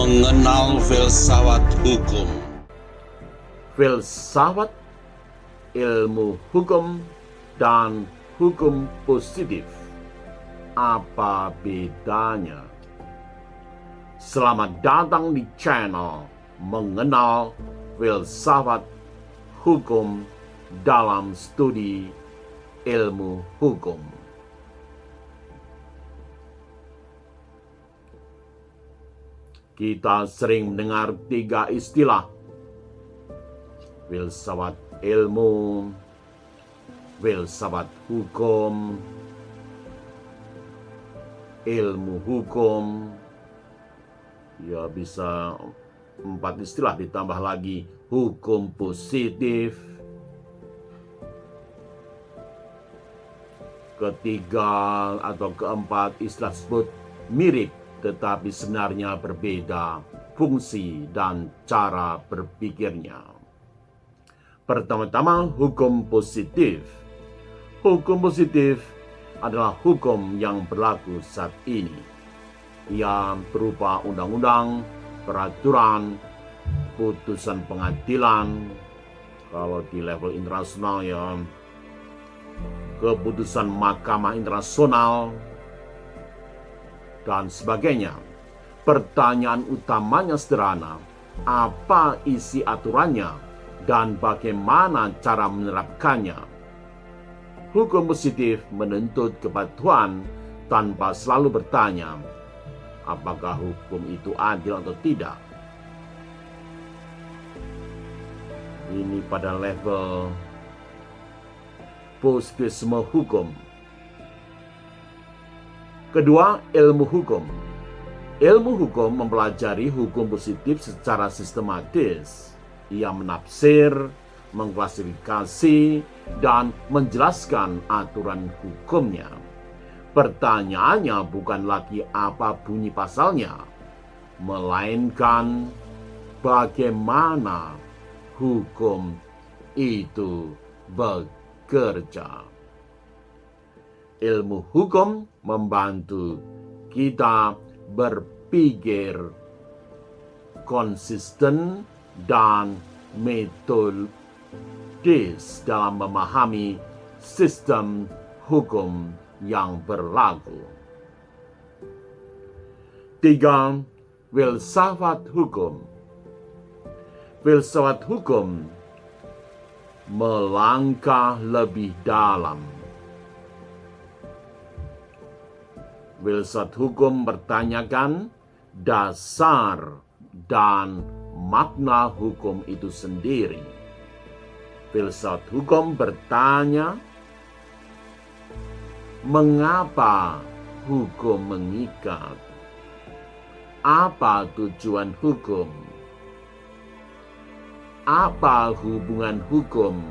Mengenal filsafat hukum. Filsafat, ilmu hukum, dan hukum positif. Apa bedanya? Selamat datang di channel Mengenal Filsafat Hukum dalam Studi Ilmu Hukum. Kita sering mendengar tiga istilah: filsafat ilmu, filsafat hukum, ilmu hukum. Ya, bisa 4 istilah ditambah lagi hukum positif. Ketiga atau keempat istilah tersebut mirip, tetapi sebenarnya berbeda fungsi dan cara berpikirnya. Pertama-tama, hukum positif. Hukum positif adalah hukum yang berlaku saat ini. Ia berupa undang-undang, peraturan, putusan pengadilan, kalau di level internasional ya keputusan Mahkamah Internasional, dan sebagainya. Pertanyaan utamanya sederhana: apa isi aturannya dan bagaimana cara menerapkannya? Hukum positif menuntut kepatuhan tanpa selalu bertanya, apakah hukum itu adil atau tidak. Ini pada level positivisme hukum. Kedua, ilmu hukum. Ilmu hukum mempelajari hukum positif secara sistematis. Ia menafsir, mengklasifikasi, dan menjelaskan aturan hukumnya. Pertanyaannya bukan lagi apa bunyi pasalnya, melainkan bagaimana hukum itu bekerja. Ilmu hukum membantu kita berpikir konsisten dan metodis dalam memahami sistem hukum yang berlaku. 3. Filsafat hukum. Filsafat hukum melangkah lebih dalam. Filsafat hukum bertanyakan dasar dan makna hukum itu sendiri. Filsafat hukum bertanya, mengapa hukum mengikat? Apa tujuan hukum? Apa hubungan hukum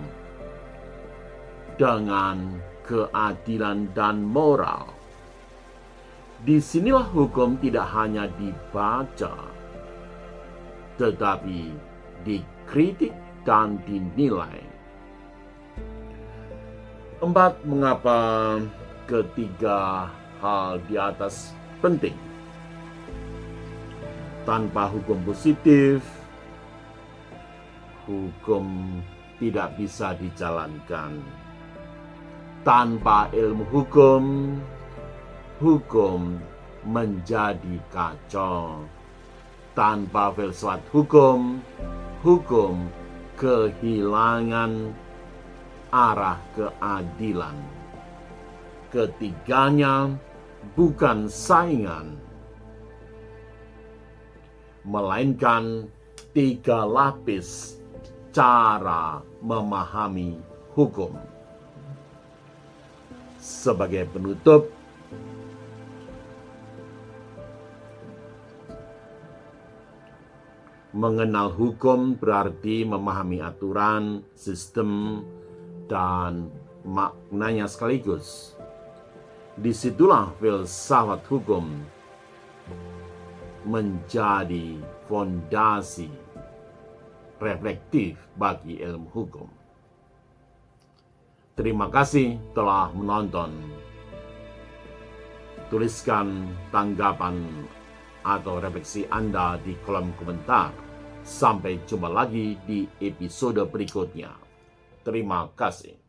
dengan keadilan dan moral? Disinilah hukum tidak hanya dibaca, tetapi dikritik dan dinilai. 4. Mengapa ketiga hal di atas penting? Tanpa hukum positif, hukum tidak bisa dijalankan. Tanpa ilmu hukum, hukum menjadi kacau. Tanpa filsafat hukum, hukum kehilangan arah keadilan. Ketiganya bukan saingan, melainkan 3 lapis cara memahami hukum. Sebagai penutup, mengenal hukum berarti memahami aturan, sistem, dan maknanya sekaligus. Disitulah filsafat hukum menjadi fondasi reflektif bagi ilmu hukum. Terima kasih telah menonton. Tuliskan tanggapan atau refleksi Anda di kolom komentar. Sampai jumpa lagi di episode berikutnya. Terima kasih.